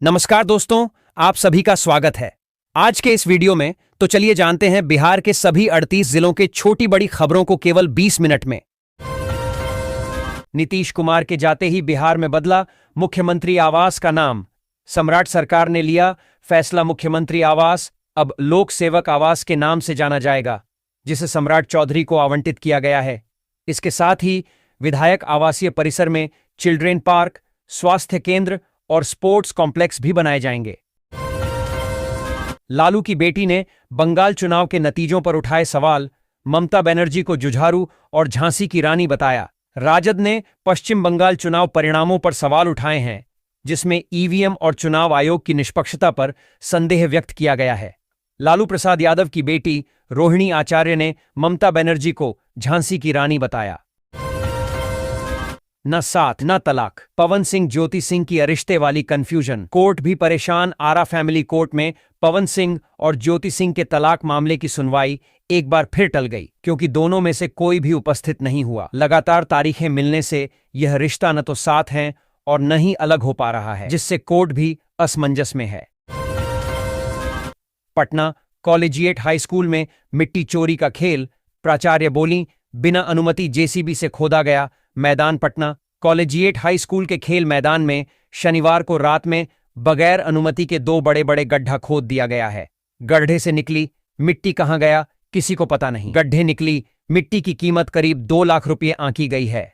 नमस्कार दोस्तों, आप सभी का स्वागत है। आज के इस वीडियो में तो चलिए जानते हैं बिहार के सभी 38 जिलों के छोटी बड़ी खबरों को केवल 20 मिनट में। नीतीश कुमार के जाते ही बिहार में बदला मुख्यमंत्री आवास का नाम। सम्राट सरकार ने लिया फैसला, मुख्यमंत्री आवास अब लोक सेवक आवास के नाम से जाना जाएगा, जिसे सम्राट चौधरी को आवंटित किया गया है। इसके साथ ही विधायक आवासीय परिसर में चिल्ड्रेन पार्क, स्वास्थ्य केंद्र और स्पोर्ट्स कॉम्प्लेक्स भी बनाए जाएंगे। लालू की बेटी ने बंगाल चुनाव के नतीजों पर उठाए सवाल, ममता बनर्जी को जुझारू और झांसी की रानी बताया। राजद ने पश्चिम बंगाल चुनाव परिणामों पर सवाल उठाए हैं, जिसमें ईवीएम और चुनाव आयोग की निष्पक्षता पर संदेह व्यक्त किया गया है। लालू प्रसाद यादव की बेटी रोहिणी आचार्य ने ममता बनर्जी को झांसी की रानी बताया। न साथ न तलाक, पवन सिंह ज्योति सिंह की रिश्ते वाली कंफ्यूजन, कोर्ट भी परेशान। आरा फैमिली कोर्ट में पवन सिंह और ज्योति सिंह के तलाक मामले की सुनवाई एक बार फिर टल गई, क्योंकि दोनों में से कोई भी उपस्थित नहीं हुआ। लगातार तारीखें मिलने से यह रिश्ता न तो साथ है और न ही अलग हो पा रहा है, जिससे कोर्ट भी असमंजस में है। पटना कॉलेजिएट हाई स्कूल में मिट्टी चोरी का खेल, प्राचार्य बोली बिना अनुमति जेसीबी से खोदा गया मैदान। पटना कॉलेजिएट हाई स्कूल के खेल मैदान में शनिवार को रात में बगैर अनुमति के 2 बड़े बड़े गड्ढा खोद दिया गया है। गड्ढे से निकली मिट्टी कहां गया, किसी को पता नहीं। गड्ढे निकली मिट्टी की कीमत करीब 2 लाख रुपये आंकी गई है।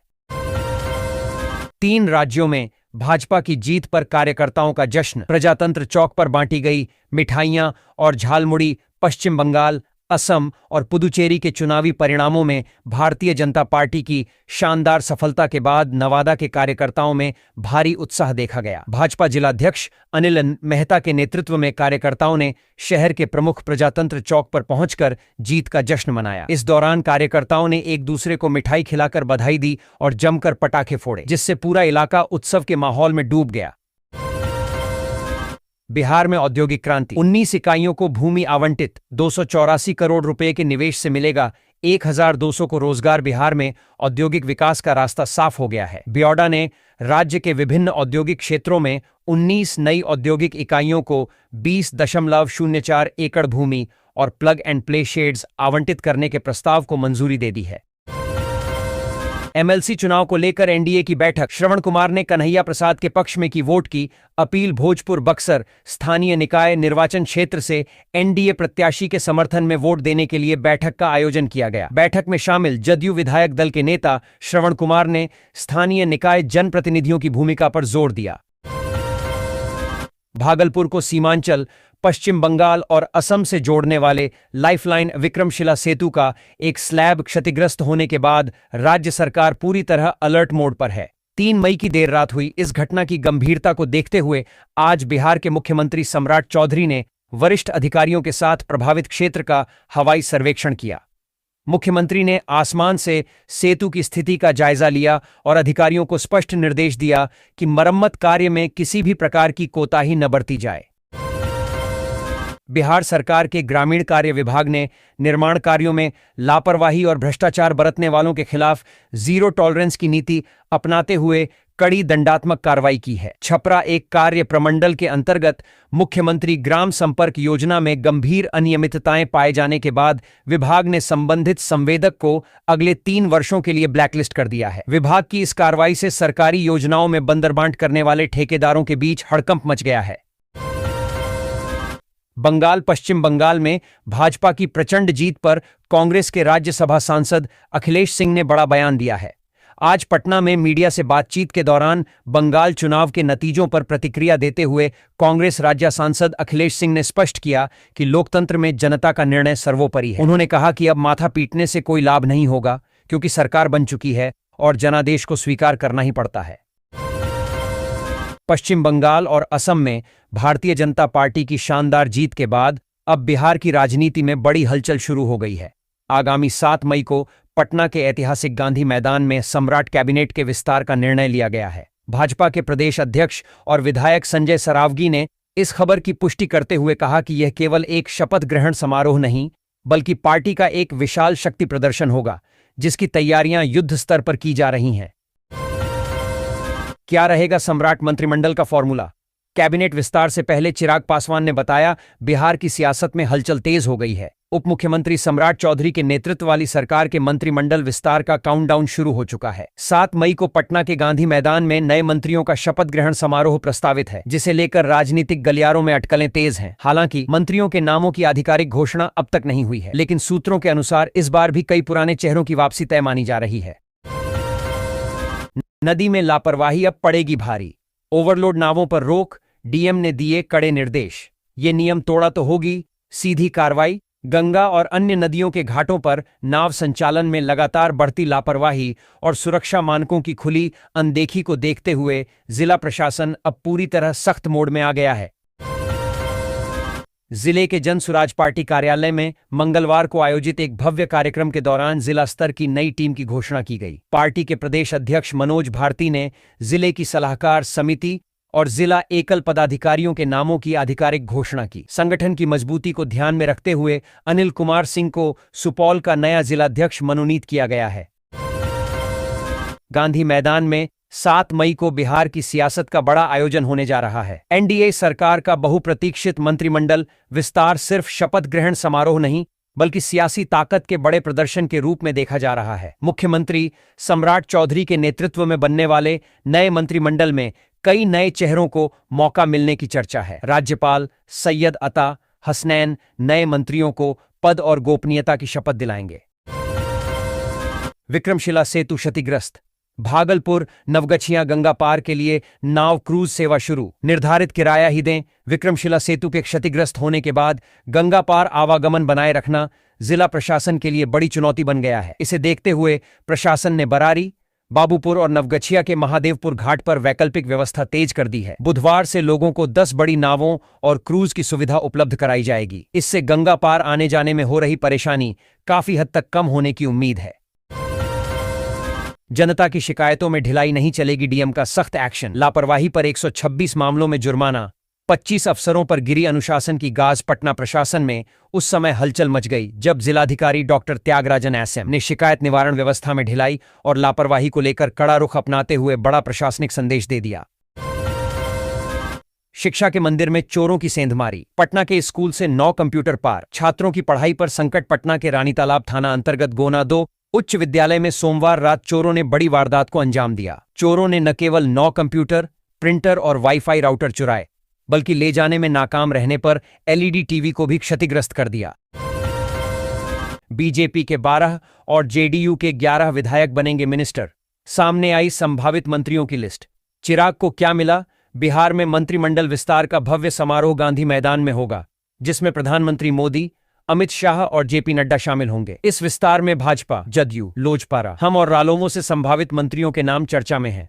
3 राज्यों में भाजपा की जीत पर कार्यकर्ताओं का जश्न, प्रजातंत्र चौक पर बांटी गई मिठाइयां और झालमुड़ी। पश्चिम बंगाल, असम और पुदुचेरी के चुनावी परिणामों में भारतीय जनता पार्टी की शानदार सफलता के बाद नवादा के कार्यकर्ताओं में भारी उत्साह देखा गया। भाजपा जिलाध्यक्ष अनिल मेहता के नेतृत्व में कार्यकर्ताओं ने शहर के प्रमुख प्रजातंत्र चौक पर पहुंचकर जीत का जश्न मनाया। इस दौरान कार्यकर्ताओं ने एक दूसरे को मिठाई खिलाकर बधाई दी और जमकर पटाखे फोड़े, जिससे पूरा इलाका उत्सव के माहौल में डूब गया। बिहार में औद्योगिक क्रांति, 19 इकाइयों को भूमि आवंटित, 284 करोड़ रुपए के निवेश से मिलेगा 1200 को रोजगार। बिहार में औद्योगिक विकास का रास्ता साफ हो गया है। बियौडा ने राज्य के विभिन्न औद्योगिक क्षेत्रों में 19 नई औद्योगिक इकाइयों को 20.04 एकड़ भूमि और प्लग एंड प्ले शेड्स आवंटित करने के प्रस्ताव को मंजूरी दे दी है। एमएलसी चुनाव को लेकर एनडीए की बैठक, श्रवण कुमार ने कन्हैया प्रसाद के पक्ष में की वोट की अपील। भोजपुर बक्सर स्थानीय निकाय निर्वाचन क्षेत्र से एनडीए प्रत्याशी के समर्थन में वोट देने के लिए बैठक का आयोजन किया गया। बैठक में शामिल जदयू विधायक दल के नेता श्रवण कुमार ने स्थानीय निकाय जनप्रतिनिधियों की भूमिका पर जोर दिया। भागलपुर को सीमांचल, पश्चिम बंगाल और असम से जोड़ने वाले लाइफलाइन विक्रमशिला सेतु का एक स्लैब क्षतिग्रस्त होने के बाद राज्य सरकार पूरी तरह अलर्ट मोड पर है। 3 मई की देर रात हुई इस घटना की गंभीरता को देखते हुए आज बिहार के मुख्यमंत्री सम्राट चौधरी ने वरिष्ठ अधिकारियों के साथ प्रभावित क्षेत्र का हवाई सर्वेक्षण किया। मुख्यमंत्री ने आसमान से सेतु की स्थिति का जायजा लिया और अधिकारियों को स्पष्ट निर्देश दिया कि मरम्मत कार्य में किसी भी प्रकार की कोताही न बरती जाए। बिहार सरकार के ग्रामीण कार्य विभाग ने निर्माण कार्यों में लापरवाही और भ्रष्टाचार बरतने वालों के खिलाफ जीरो टॉलरेंस की नीति अपनाते हुए कड़ी दंडात्मक कार्रवाई की है। छपरा एक कार्य प्रमंडल के अंतर्गत मुख्यमंत्री ग्राम संपर्क योजना में गंभीर अनियमितताएं पाए जाने के बाद विभाग ने संबंधित संवेदक को अगले 3 वर्षों के लिए ब्लैकलिस्ट कर दिया है। विभाग की इस कार्रवाई से सरकारी योजनाओं में बंदरबांट करने वाले ठेकेदारों के बीच हड़कंप मच गया है। बंगाल, पश्चिम बंगाल में भाजपा की प्रचंड जीत पर कांग्रेस के राज्यसभा सांसद अखिलेश सिंह ने बड़ा बयान दिया है। आज पटना में मीडिया से बातचीत के दौरान बंगाल चुनाव के नतीजों पर प्रतिक्रिया देते हुए कांग्रेस राज्य सांसद अखिलेश सिंह ने स्पष्ट किया कि लोकतंत्र में जनता का निर्णय सर्वोपरि है। उन्होंने कहा कि अब माथा पीटने से कोई लाभ नहीं होगा, क्योंकि सरकार बन चुकी है और जनादेश को स्वीकार करना ही पड़ता है। पश्चिम बंगाल और असम में भारतीय जनता पार्टी की शानदार जीत के बाद अब बिहार की राजनीति में बड़ी हलचल शुरू हो गई है। आगामी 7 मई को पटना के ऐतिहासिक गांधी मैदान में सम्राट कैबिनेट के विस्तार का निर्णय लिया गया है। भाजपा के प्रदेश अध्यक्ष और विधायक संजय सरावगी ने इस खबर की पुष्टि करते हुए कहा कि यह केवल एक शपथ ग्रहण समारोह नहीं, बल्कि पार्टी का एक विशाल शक्ति प्रदर्शन होगा, जिसकी तैयारियां युद्ध स्तर पर की जा रही हैं। क्या रहेगा सम्राट मंत्रिमंडल का फॉर्मूला? कैबिनेट विस्तार से पहले चिराग पासवान ने बताया, बिहार की सियासत में हलचल तेज हो गई है। उप मुख्यमंत्री सम्राट चौधरी के नेतृत्व वाली सरकार के मंत्रिमंडल विस्तार का काउंटडाउन शुरू हो चुका है। 7 मई को पटना के गांधी मैदान में नए मंत्रियों का शपथ ग्रहण समारोह प्रस्तावित है, जिसे लेकर राजनीतिक गलियारों में अटकलें तेज हैं। हालांकि मंत्रियों के नामों की आधिकारिक घोषणा अब तक नहीं हुई है, लेकिन सूत्रों के अनुसार इस बार भी कई पुराने चेहरों की वापसी तय मानी जा रही है। नदी में लापरवाही अब पड़ेगी भारी, ओवरलोड नावों पर रोक, डीएम ने दिए कड़े निर्देश। ये नियम तोड़ा तो होगी सीधी कार्रवाई। गंगा और अन्य नदियों के घाटों पर नाव संचालन में लगातार बढ़ती लापरवाही और सुरक्षा मानकों की खुली अनदेखी को देखते हुए जिला प्रशासन अब पूरी तरह सख्त मोड में आ गया है। जिले के जन सुराज पार्टी कार्यालय में मंगलवार को आयोजित एक भव्य कार्यक्रम के दौरान जिला स्तर की नई टीम की घोषणा की गई। पार्टी के प्रदेश अध्यक्ष मनोज भारती ने जिले की सलाहकार समिति और जिला एकल पदाधिकारियों के नामों की आधिकारिक घोषणा की। संगठन की मजबूती को ध्यान में रखते हुए अनिल कुमार सिंह को सुपौल का नया जिलाध्यक्ष मनोनीत किया गया है। गांधी मैदान में 7 मई को बिहार की सियासत का बड़ा आयोजन होने जा रहा है। एनडीए सरकार का बहुप्रतीक्षित मंत्रिमंडल विस्तार सिर्फ शपथ ग्रहण समारोह नहीं, बल्कि सियासी ताकत के बड़े प्रदर्शन के रूप में देखा जा रहा है। मुख्यमंत्री सम्राट चौधरी के नेतृत्व में बनने वाले नए मंत्रिमंडल में कई नए चेहरों को मौका मिलने की चर्चा है। राज्यपाल सैयद अता हसनैन नए मंत्रियों को पद और गोपनीयता की शपथ दिलाएंगे। विक्रमशिला सेतु क्षतिग्रस्त, भागलपुर नवगछिया गंगा पार के लिए नाव क्रूज सेवा शुरू, निर्धारित किराया ही दें। विक्रमशिला सेतु के क्षतिग्रस्त होने के बाद गंगा पार आवागमन बनाए रखना जिला प्रशासन के लिए बड़ी चुनौती बन गया है। इसे देखते हुए प्रशासन ने बरारी, बाबूपुर और नवगछिया के महादेवपुर घाट पर वैकल्पिक व्यवस्था तेज कर दी है। बुधवार से लोगों को 10 बड़ी नावों और क्रूज की सुविधा उपलब्ध कराई जाएगी। इससे गंगा पार आने जाने में हो रही परेशानी काफी हद तक कम होने की उम्मीद है। जनता की शिकायतों में ढिलाई नहीं चलेगी, डीएम का सख्त एक्शन। लापरवाही पर 126 मामलों में जुर्माना, 25 अफसरों पर गिरी अनुशासन की गाज। पटना प्रशासन में उस समय हलचल मच गई जब जिलाधिकारी डॉक्टर त्यागराजन एसएम ने शिकायत निवारण व्यवस्था में ढिलाई और लापरवाही को लेकर कड़ा रुख अपनाते हुए बड़ा प्रशासनिक संदेश दे दिया। शिक्षा के मंदिर में चोरों की सेंधमारी, पटना के स्कूल से 9 कंप्यूटर पार, छात्रों की पढ़ाई पर संकट। पटना के रानी तालाब थाना अंतर्गत गोना 2 उच्च विद्यालय में सोमवार रात चोरों ने बड़ी वारदात को अंजाम दिया। चोरों ने न केवल 9 कंप्यूटर, प्रिंटर और वाईफाई राउटर चुराए, बल्कि ले जाने में नाकाम रहने पर एलईडी टीवी को भी क्षतिग्रस्त कर दिया। बीजेपी के 12 और जेडीयू के 11 विधायक बनेंगे मिनिस्टर, सामने आई संभावित मंत्रियों की लिस्ट। चिराग को क्या मिला? बिहार में मंत्रिमंडल विस्तार का भव्य समारोह गांधी मैदान में होगा, जिसमें प्रधानमंत्री मोदी, अमित शाह और जेपी नड्डा शामिल होंगे। इस विस्तार में भाजपा, जदयू, लोजपा, हम और रालोमो से संभावित मंत्रियों के नाम चर्चा में हैं।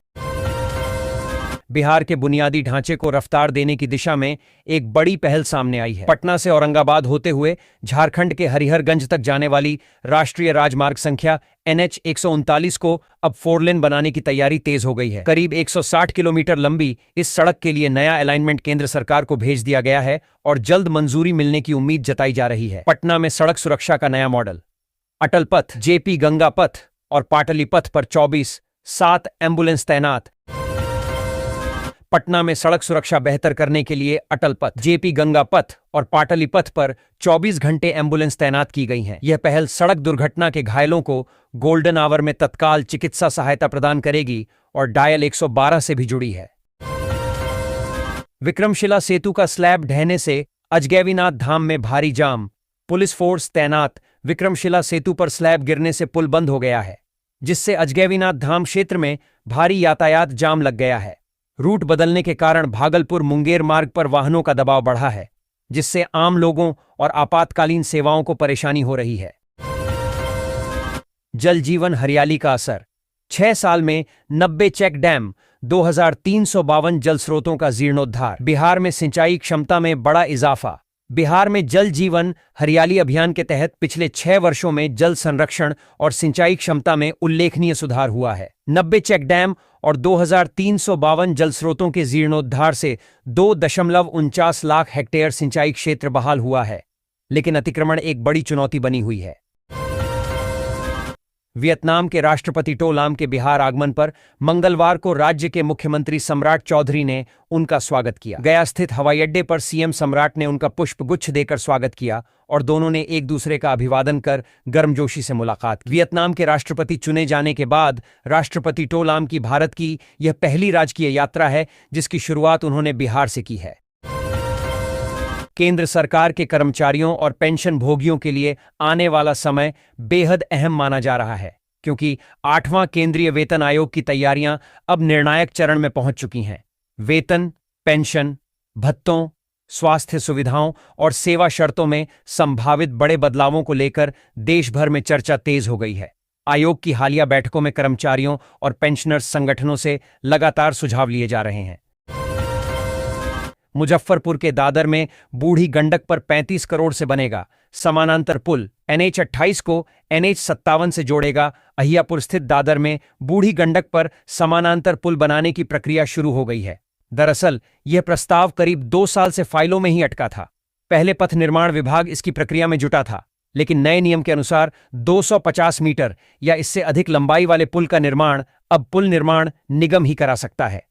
बिहार के बुनियादी ढांचे को रफ्तार देने की दिशा में एक बड़ी पहल सामने आई है। पटना से औरंगाबाद होते हुए झारखंड के हरिहरगंज तक जाने वाली राष्ट्रीय राजमार्ग संख्या NH 139 को अब 4 लेन बनाने की तैयारी तेज हो गई है। करीब 160 किलोमीटर लंबी इस सड़क के लिए नया अलाइनमेंट केंद्र सरकार को भेज दिया गया है और जल्द मंजूरी मिलने की उम्मीद जताई जा रही है। पटना में सड़क सुरक्षा का नया मॉडल, अटल पथ, जेपी गंगा पथ और पाटली पथ पर 24/7 एम्बुलेंस तैनात। पटना में सड़क सुरक्षा बेहतर करने के लिए अटल पथ, जेपी गंगा पथ और पाटली पथ पर 24 घंटे एम्बुलेंस तैनात की गई हैं। यह पहल सड़क दुर्घटना के घायलों को गोल्डन आवर में तत्काल चिकित्सा सहायता प्रदान करेगी और डायल 112 से भी जुड़ी है। विक्रमशिला सेतु का स्लैब ढहने से अजगैबीनाथ धाम में भारी जाम, पुलिस फोर्स तैनात। विक्रमशिला सेतु पर स्लैब गिरने से पुल बंद हो गया है, जिससे अजगैबीनाथ धाम क्षेत्र में भारी यातायात जाम लग गया है। रूट बदलने के कारण भागलपुर मुंगेर मार्ग पर वाहनों का दबाव बढ़ा है, जिससे आम लोगों और आपातकालीन सेवाओं को परेशानी हो रही है। जल जीवन हरियाली का असर, 6 साल में 90 चेक डैम, 2352 जल स्रोतों का जीर्णोद्धार। बिहार में सिंचाई क्षमता में बड़ा इजाफा। बिहार में जल जीवन हरियाली अभियान के तहत पिछले 6 वर्षों में जल संरक्षण और सिंचाई क्षमता में उल्लेखनीय सुधार हुआ है। 90 चेक डैम और 2352 जल स्रोतों के जीर्णोद्धार से 2.49 लाख हेक्टेयर सिंचाई क्षेत्र बहाल हुआ है, लेकिन अतिक्रमण एक बड़ी चुनौती बनी हुई है। वियतनाम के राष्ट्रपति टो लाम के बिहार आगमन पर मंगलवार को राज्य के मुख्यमंत्री सम्राट चौधरी ने उनका स्वागत किया। गया स्थित हवाई अड्डे पर सीएम सम्राट ने उनका पुष्पगुच्छ देकर स्वागत किया और दोनों ने एक दूसरे का अभिवादन कर गर्मजोशी से मुलाकात की। वियतनाम के राष्ट्रपति चुने जाने के बाद राष्ट्रपति टो लाम की भारत की यह पहली राजकीय यात्रा है, जिसकी शुरुआत उन्होंने बिहार से की है। केंद्र सरकार के कर्मचारियों और पेंशन भोगियों के लिए आने वाला समय बेहद अहम माना जा रहा है, क्योंकि 8वां केंद्रीय वेतन आयोग की तैयारियां अब निर्णायक चरण में पहुंच चुकी हैं। वेतन, पेंशन, भत्तों, स्वास्थ्य सुविधाओं और सेवा शर्तों में संभावित बड़े बदलावों को लेकर देश भर में चर्चा तेज हो गई है। आयोग की हालिया बैठकों में कर्मचारियों और पेंशनर्स संगठनों से लगातार सुझाव लिए जा रहे हैं। मुजफ्फरपुर के दादर में बूढ़ी गंडक पर 35 करोड़ से बनेगा समानांतर पुल। NH 28 को NH 57 से जोड़ेगा। अहियापुर स्थित दादर में बूढ़ी गंडक पर समानांतर पुल बनाने की प्रक्रिया शुरू हो गई है। दरअसल यह प्रस्ताव करीब 2 साल से फाइलों में ही अटका था। पहले पथ निर्माण विभाग इसकी प्रक्रिया में जुटा था, लेकिन नए नियम के अनुसार 250 मीटर या इससे अधिक लंबाई वाले पुल का निर्माण अब पुल निर्माण निगम ही करा सकता है।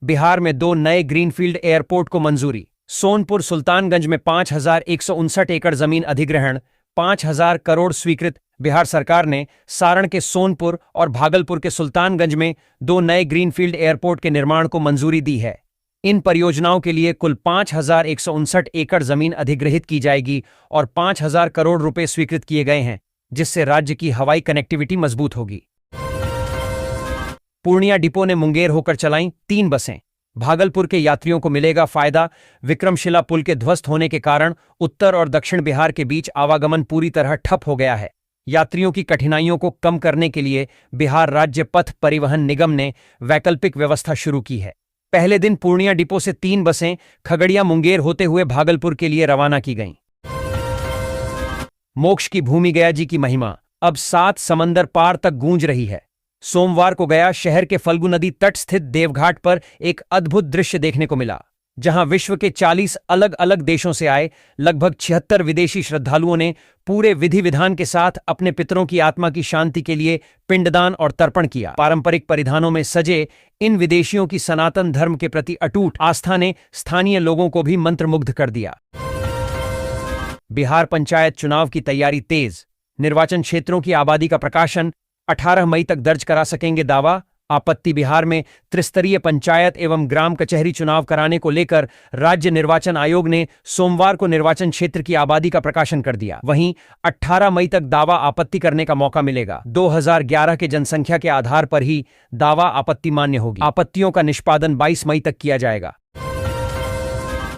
बिहार में 2 नए ग्रीनफील्ड एयरपोर्ट को मंजूरी। सोनपुर सुल्तानगंज में 5,159 एकड़ जमीन अधिग्रहण, 5,000 करोड़ स्वीकृत। बिहार सरकार ने सारण के सोनपुर और भागलपुर के सुल्तानगंज में 2 नए ग्रीनफील्ड एयरपोर्ट के निर्माण को मंजूरी दी है। इन परियोजनाओं के लिए कुल 5,159 एकड़ जमीन अधिग्रहित की जाएगी और 5,000 करोड़ रुपए स्वीकृत किए गए हैं, जिससे राज्य की हवाई कनेक्टिविटी मजबूत होगी। पूर्णिया डिपो ने मुंगेर होकर चलाईं 3 बसें। भागलपुर के यात्रियों को मिलेगा फायदा। विक्रमशिला पुल के ध्वस्त होने के कारण उत्तर और दक्षिण बिहार के बीच आवागमन पूरी तरह ठप हो गया है। यात्रियों की कठिनाइयों को कम करने के लिए बिहार राज्य पथ परिवहन निगम ने वैकल्पिक व्यवस्था शुरू की है। पहले दिन पूर्णिया डिपो से 3 बसें खगड़िया मुंगेर होते हुए भागलपुर के लिए रवाना की गईं। मोक्ष की भूमि गया जी की महिमा अब 7 समंदर पार तक गूंज रही है। सोमवार को गया शहर के फल्गु नदी तट स्थित देवघाट पर एक अद्भुत दृश्य देखने को मिला, जहां विश्व के 40 अलग अलग देशों से आए लगभग 76 विदेशी श्रद्धालुओं ने पूरे विधि विधान के साथ अपने पितरों की आत्मा की शांति के लिए पिंडदान और तर्पण किया। पारंपरिक परिधानों में सजे इन विदेशियों की सनातन धर्म के प्रति अटूट आस्था ने स्थानीय लोगों को भी मंत्रमुग्ध कर दिया। बिहार पंचायत चुनाव की तैयारी तेज। निर्वाचन क्षेत्रों की आबादी का प्रकाशन 18 मई तक दर्ज करा सकेंगे दावा। आपत्ति। बिहार में त्रिस्तरीय पंचायत एवं ग्राम कचहरी चुनाव कराने को लेकर राज्य निर्वाचन आयोग ने सोमवार को निर्वाचन क्षेत्र की आबादी का प्रकाशन कर दिया। वहीं 18 मई तक दावा आपत्ति करने का मौका मिलेगा। 2011 के जनसंख्या के आधार पर ही दावा आपत्ति मान्य होगी। आपत्तियों का निष्पादन 22 मई तक किया जाएगा।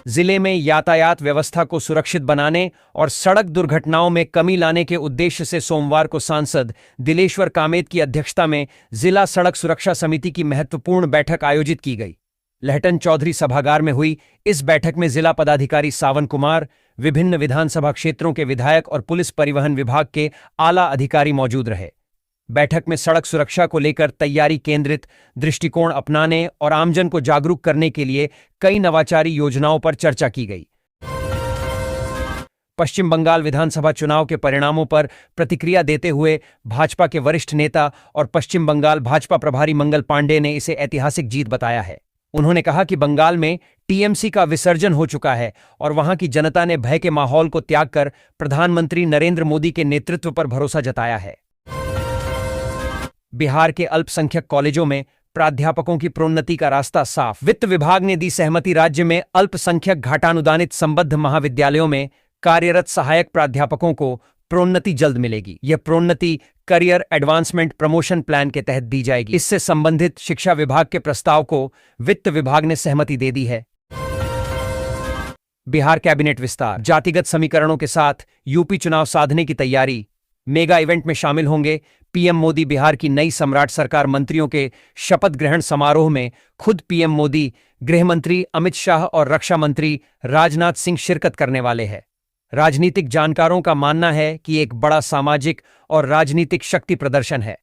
जिले में यातायात व्यवस्था को सुरक्षित बनाने और सड़क दुर्घटनाओं में कमी लाने के उद्देश्य से सोमवार को सांसद दिलेश्वर कामेत की अध्यक्षता में जिला सड़क सुरक्षा समिति की महत्वपूर्ण बैठक आयोजित की गई। लहटन चौधरी सभागार में हुई इस बैठक में जिला पदाधिकारी सावन कुमार, विभिन्न विधानसभा क्षेत्रों के विधायक और पुलिस परिवहन विभाग के आला अधिकारी मौजूद रहे। बैठक में सड़क सुरक्षा को लेकर तैयारी केंद्रित दृष्टिकोण अपनाने और आमजन को जागरूक करने के लिए कई नवाचारी योजनाओं पर चर्चा की गई। पश्चिम बंगाल विधानसभा चुनाव के परिणामों पर प्रतिक्रिया देते हुए भाजपा के वरिष्ठ नेता और पश्चिम बंगाल भाजपा प्रभारी मंगल पांडे ने इसे ऐतिहासिक जीत बताया है। उन्होंने कहा कि बंगाल में टीएमसी का विसर्जन हो चुका है और वहां की जनता ने भय के माहौल को त्याग कर प्रधानमंत्री नरेंद्र मोदी के नेतृत्व पर भरोसा जताया है। बिहार के अल्पसंख्यक कॉलेजों में प्राध्यापकों की प्रोन्नति का रास्ता साफ। वित्त विभाग ने दी सहमति। राज्य में अल्पसंख्यक घाटानुदानित संबद्ध महाविद्यालयों में कार्यरत सहायक प्राध्यापकों को प्रोन्नति जल्द मिलेगी। यह प्रोन्नति करियर एडवांसमेंट प्रमोशन प्लान के तहत दी जाएगी। इससे संबंधित शिक्षा विभाग के प्रस्ताव को वित्त विभाग ने सहमति दे दी है। बिहार कैबिनेट विस्तार। जातिगत समीकरणों के साथ यूपी चुनाव साधने की तैयारी। मेगा इवेंट में शामिल होंगे पीएम मोदी। बिहार की नई सम्राट सरकार मंत्रियों के शपथ ग्रहण समारोह में खुद पीएम मोदी, गृह मंत्री अमित शाह और रक्षा मंत्री राजनाथ सिंह शिरकत करने वाले हैं। राजनीतिक जानकारों का मानना है कि एक बड़ा सामाजिक और राजनीतिक शक्ति प्रदर्शन है।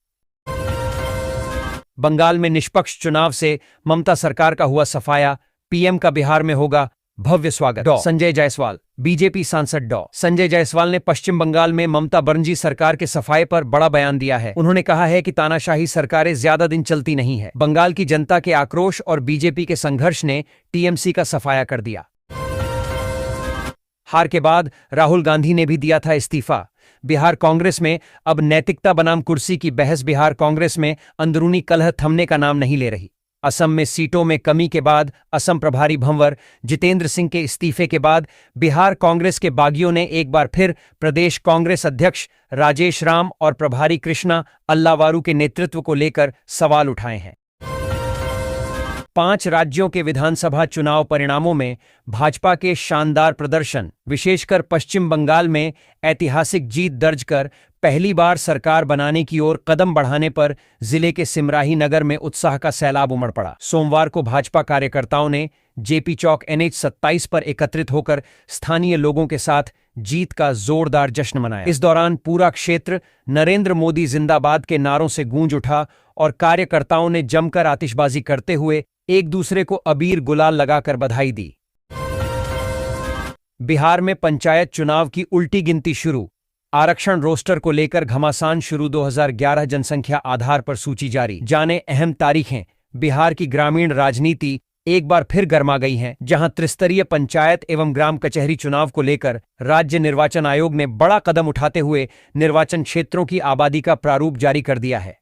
बंगाल में निष्पक्ष चुनाव से ममता सरकार का हुआ सफाया। पीएम का बिहार में होगा भव्य स्वागत। संजय जायसवाल। बीजेपी सांसद संजय जायसवाल ने पश्चिम बंगाल में ममता बनर्जी सरकार के सफाये पर बड़ा बयान दिया है। उन्होंने कहा है कि तानाशाही सरकारें ज्यादा दिन चलती नहीं है। बंगाल की जनता के आक्रोश और बीजेपी के संघर्ष ने टीएमसी का सफाया कर दिया। हार के बाद राहुल गांधी ने भी दिया था इस्तीफा। बिहार कांग्रेस में अब नैतिकता बनाम कुर्सी की बहस बिहार कांग्रेस में अंदरूनी कलह थमने का नाम नहीं ले रही। असम में सीटों में कमी के बाद असम प्रभारी भंवर जितेंद्र सिंह के इस्तीफे के बाद बिहार कांग्रेस के बागियों ने एक बार फिर प्रदेश कांग्रेस अध्यक्ष राजेश राम और प्रभारी कृष्णा अल्लावारू के नेतृत्व को लेकर सवाल उठाए हैं। 5 राज्यों के विधानसभा चुनाव परिणामों में भाजपा के शानदार प्रदर्शन, विशेषकर पश्चिम बंगाल में ऐतिहासिक जीत दर्ज कर पहली बार सरकार बनाने की ओर कदम बढ़ाने पर जिले के सिमराही नगर में उत्साह का सैलाब उमड़ पड़ा। सोमवार को भाजपा कार्यकर्ताओं ने जेपी चौक NH 27 पर एकत्रित होकर स्थानीय लोगों के साथ जीत का जोरदार जश्न मनाया। इस दौरान पूरा क्षेत्र नरेंद्र मोदी जिंदाबाद के नारों से गूंज उठा और कार्यकर्ताओं ने जमकर आतिशबाजी करते हुए एक दूसरे को अबीर गुलाल लगाकर बधाई दी। बिहार में पंचायत चुनाव की उल्टी गिनती शुरू। आरक्षण रोस्टर को लेकर घमासान शुरू। 2011 जनसंख्या आधार पर सूची जारी। जाने अहम तारीखें। बिहार की ग्रामीण राजनीति एक बार फिर गर्मा गई है, जहां त्रिस्तरीय पंचायत एवं ग्राम कचहरी चुनाव को लेकर राज्य निर्वाचन आयोग ने बड़ा कदम उठाते हुए निर्वाचन क्षेत्रों की आबादी का प्रारूप जारी कर दिया है।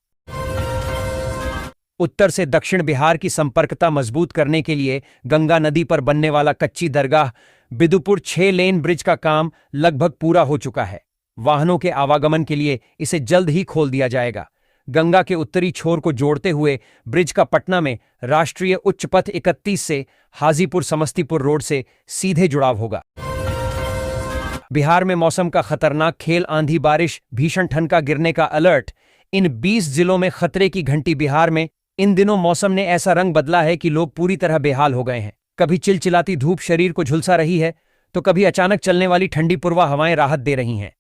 उत्तर से दक्षिण बिहार की संपर्कता मजबूत करने के लिए गंगा नदी पर बनने वाला कच्ची दरगाह बिदुपुर 6 लेन ब्रिज का काम लगभग पूरा हो चुका है। वाहनों के आवागमन के लिए इसे जल्द ही खोल दिया जाएगा। गंगा के उत्तरी छोर को जोड़ते हुए ब्रिज का पटना में राष्ट्रीय उच्च पथ 31 से हाजीपुर समस्तीपुर रोड से सीधे जुड़ाव होगा। बिहार में मौसम का खतरनाक खेल, आंधी बारिश, भीषण ठनका गिरने का अलर्ट। इन 20 जिलों में खतरे की घंटी। बिहार में इन दिनों मौसम ने ऐसा रंग बदला है कि लोग पूरी तरह बेहाल हो गए हैं। कभी चिलचिलाती धूप शरीर को झुलसा रही है, तो कभी अचानक चलने वाली ठंडी पूर्वा हवाएं राहत दे रही हैं।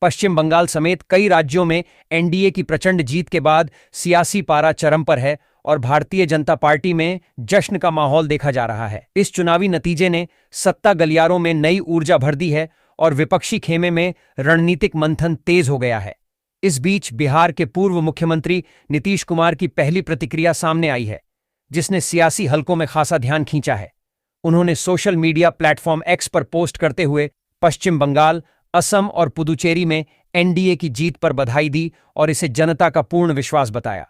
पश्चिम बंगाल समेत कई राज्यों में एनडीए की प्रचंड जीत के बाद सियासी पारा चरम पर है और भारतीय जनता पार्टी में जश्न का माहौल देखा जा रहा है। इस चुनावी नतीजे ने सत्ता गलियारों में नई ऊर्जा भर दी है और विपक्षी खेमे में रणनीतिक मंथन तेज हो गया है। इस बीच बिहार के पूर्व मुख्यमंत्री नीतीश कुमार की पहली प्रतिक्रिया सामने आई है, जिसने सियासी हलकों में खासा ध्यान खींचा है। उन्होंने सोशल मीडिया प्लेटफॉर्म X पर पोस्ट करते हुए पश्चिम बंगाल, असम और पुदुचेरी में एनडीए की जीत पर बधाई दी और इसे जनता का पूर्ण विश्वास बताया।